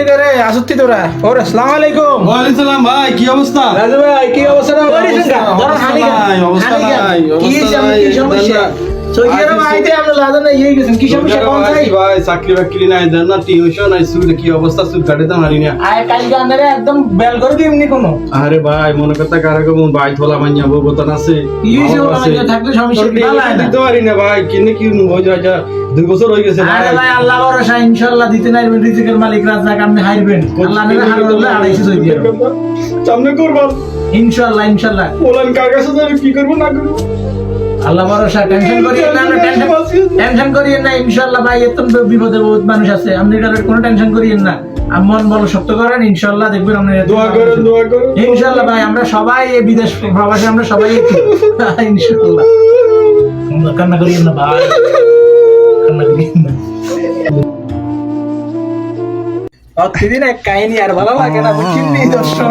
থেকে রে আসুতি তোরা ওর আসসালামু আলাইকুম। ওয়ালাইকুম সালাম ভাই, কি অবস্থা? রাজু ভাই কি অবস্থা না বাড়ি অবস্থা থেকে নাই, অবস্থা নাই, কি অবস্থা নাই, সমস্যা দেন সইয়ের মাইতে আমরা লাদা না ইয়ে গেছেন কি সমস্যা কোন চাই ভাই চাকরি বাকরি নাই, দেন না টিউশন নাই, সুদ কি অবস্থা, সুদ কাটাতে পারি না। আয় কালকে আন্দারে একদম বেল করে দিমনি কোনো আরে ভাই মনে করতে কারো কেমন ভাই থলা মাইয়া বলতন আছে, কি হইছে ওরা মাইয়া থাকলে সমস্যা কি ভালো হয় না দিতে পারি না ভাই, কিনে কি হয়ে যায়, 2 বছর হয়ে গেছে ভাই। আরে ভাই আল্লাহ ভরসা ইনশাআল্লাহ দিতে নাই রিজিকের মালিক রাজ্জাক আপনি হারবেন আল্লাহ নেবে হারলে 250 সই দিয়ে সামনে করবেন ইনশাআল্লাহ ইনশাআল্লাহ বলেন কার কাছে যাবে, কি করব না করব, আল্লাহ ভরসা টেনশন করিয়েন না টেনশন করিয়েন না ইনশাআল্লাহ ভাই এত বিপদে বহুত মানুষ আছে আপনি কারোর কোনো টেনশন করিয়েন না আর মন বল শক্ত করেন ইনশাআল্লাহ দেখবেন আপনি দোয়া করেন ইনশাআল্লাহ ভাই আমরা সবাই এই বিদেশ প্রবাসী আমরা সবাই ইনশাআল্লাহ কান্না করিয়েন না ভাই কান্না করিয়েন না প্রতিদিন এক কাহিনী আর ভালো লাগে না বুঝছেন দর্শক